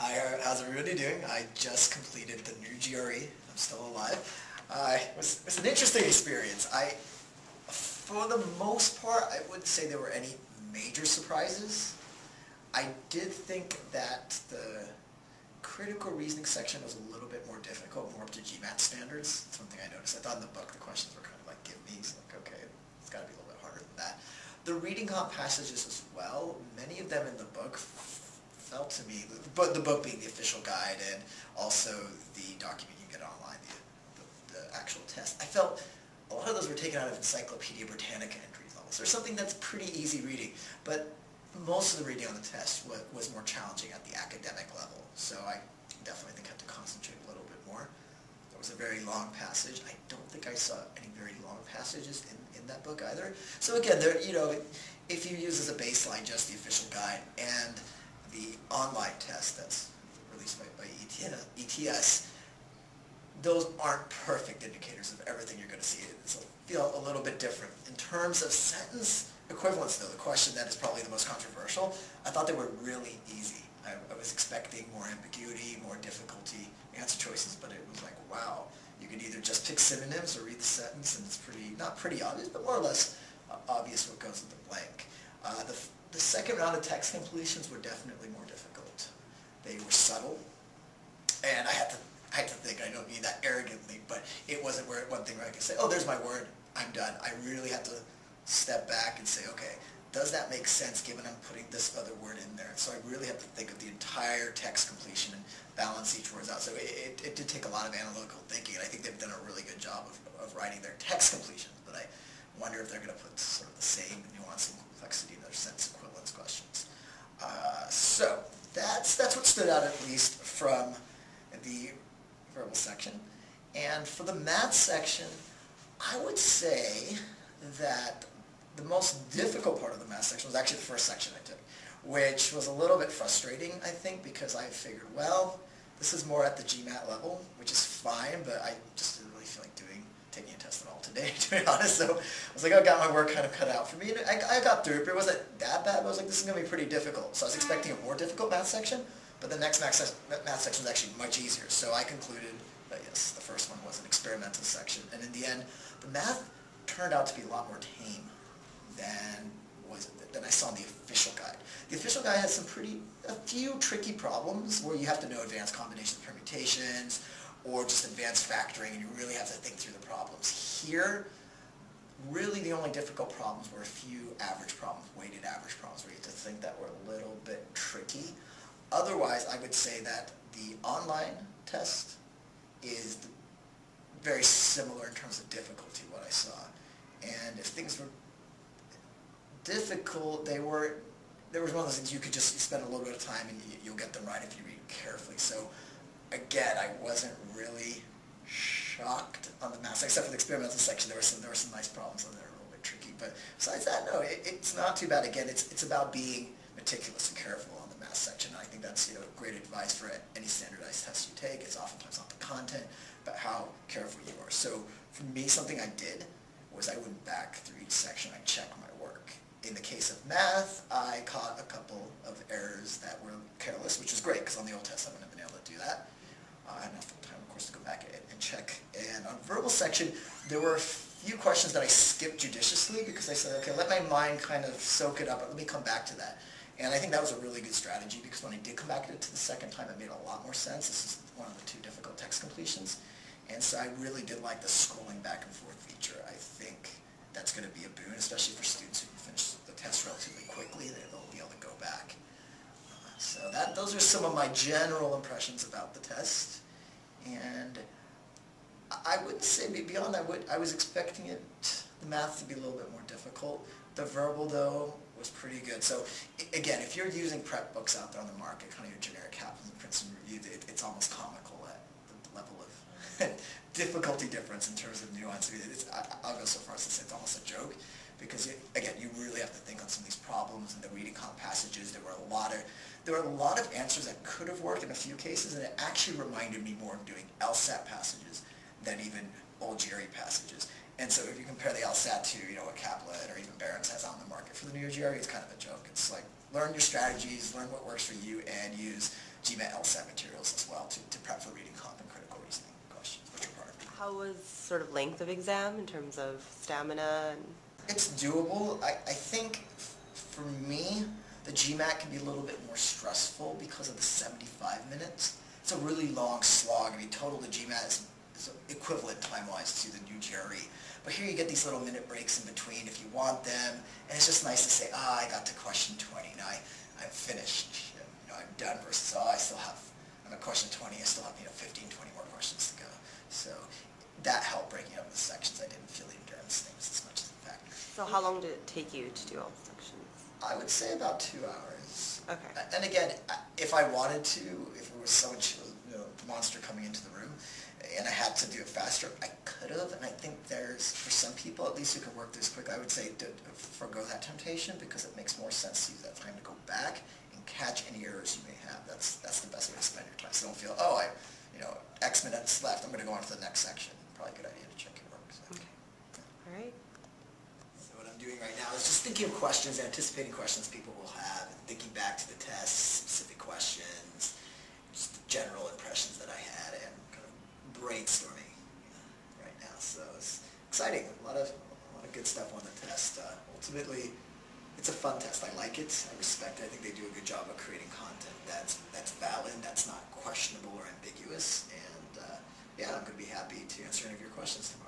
Hi, how's everybody doing? I just completed the new GRE. I'm still alive. It was an interesting experience. For the most part, I wouldn't say there were any major surprises. I did think that the critical reasoning section was a little bit more difficult, more up to GMAT standards. That's one thing I noticed. I thought in the book the questions were kind of like give me's, like okay, it's got to be a little bit harder than that. The reading comp passages as well, many of them in the book felt to me, but the book being the official guide and also the document you get online, the actual test, I felt a lot of those were taken out of Encyclopedia Britannica entry levels. There's something that's pretty easy reading, but most of the reading on the test was more challenging at the academic level, so I definitely think I had to concentrate a little bit more. There was a very long passage. I don't think I saw any very long passages in that book either. So again, if you use as a baseline just the official guide and the online test that's released by ETS, those aren't perfect indicators of everything you're going to see. It'll feel a little bit different. In terms of sentence equivalence, though, the question that is probably the most controversial, I thought they were really easy. I was expecting more ambiguity, more difficulty, answer choices, but it was like, wow, you can either just pick synonyms or read the sentence, and it's not pretty obvious, but more or less obvious what goes in the blank. The second round of text completions were definitely more difficult. They were subtle, and I had to think, I don't mean that arrogantly, but it wasn't one thing where I could say, oh, there's my word, I'm done. I really had to step back and say, okay, does that make sense given I'm putting this other word in there? So I really have to think of the entire text completion and balance each word out. So it did take a lot of analytical thinking, and I think they've done a really good job of writing their text completions, but I wonder if they're going to put sort of the same nuance and complexity in their sentence equivalence questions. So that's what stood out, at least from the verbal section. And for the math section, I would say that the most difficult part of the math section was actually the first section I took, which was a little bit frustrating, I think, because I figured, well, this is more at the GMAT level, which is fine, but I just didn't really feel like taking a test at all today, to be honest. So I was like, I got my work kind of cut out for me. And I got through it, but it wasn't that bad. But I was like, this is going to be pretty difficult. So I was expecting a more difficult math section, but the next math section was actually much easier. So I concluded that, yes, the first one was an experimental section. And in the end, the math turned out to be a lot more tame than I saw in the official guide. The official guide has a few tricky problems where you have to know advanced combinations of permutations, or just advanced factoring, and you really have to think through the problems. Here, really the only difficult problems were a few average problems, weighted average problems, where you had to think that were a little bit tricky. Otherwise, I would say that the online test is very similar in terms of difficulty, what I saw. And if things were difficult, there was one of those things you spend a little bit of time and you'll get them right if you read carefully. So again, I wasn't really shocked on the math section, except for the experimental section. There were some nice problems on there, a little bit tricky. But besides that, no, it's not too bad. Again, it's about being meticulous and careful on the math section. And I think that's great advice for any standardized test you take. It's oftentimes not the content, but how careful you are. So for me, something I did was I went back through each section. I checked my work. In the case of math, I caught a couple of errors that were careless, which was great because on the old test I wouldn't have been able to do that. I had enough time, of course, to go back and check. And on verbal section, there were a few questions that I skipped judiciously because I said, okay, let my mind kind of soak it up, but let me come back to that. And I think that was a really good strategy because when I did come back to it the second time, it made a lot more sense. This is one of the two difficult text completions. And so I really did like the scrolling back and forth feature. I think that's going to be a boon, especially for students who finish the test relatively quickly. They'll be able to go back. So those are some of my general impressions about the test. And I wouldn't say beyond that, I was expecting the math to be a little bit more difficult. The verbal, though, was pretty good. So again, if you're using prep books out there on the market, kind of your generic Kaplan and Princeton Review, it's almost comical at the level of difficulty difference in terms of nuance. I'll go so far as to say it's almost a joke, because again, you really have to think on some of these problems and the reading comp passages. There were a lot of answers that could have worked in a few cases, and it actually reminded me more of doing LSAT passages than even old GRE passages. And so if you compare the LSAT to what Kaplan or even Barron's has on the market for the new GRE, it's kind of a joke. It's like, learn your strategies, learn what works for you, and use GMAT LSAT materials as well to prep for reading comp and critical reasoning questions, which are part of it. How was sort of length of exam in terms of stamina? It's doable. I think for me, the GMAT can be a little bit more stressful because of the 75 minutes. It's a really long slog. I mean, total the GMAT is equivalent time-wise to the new GRE. But here you get these little minute breaks in between if you want them, and it's just nice to say, I got to question 20, now I'm finished, I'm done, versus, I'm at question 20, I still have 15, 20 more questions to go. So that helped breaking up the sections. I didn't feel the endurance things as much as the factors. So how long did it take you to do all the sections? I would say about 2 hours. Okay. And again, if I wanted to, if there was so much monster coming into the room, and I had to do it faster, I could have, and I think there's, for some people at least who can work this quick, I would say forego that temptation, because it makes more sense to use that time to go back and catch any errors you may have. That's the best way to spend your time. So don't feel, X minutes left, I'm going to go on to the next section. Probably a good idea to check your work. So. Okay. All right. So what I'm doing right now is just thinking of questions, anticipating questions people will have, and thinking back to the test, specific questions, just the general impressions that I had, and kind of brainstorming right now. So it's exciting. A lot of good stuff on the test. Ultimately, it's a fun test. I like it. I respect it. I think they do a good job of creating content that's valid, that's not questionable or ambiguous. And yeah, I'm going to be happy to answer any of your questions tomorrow.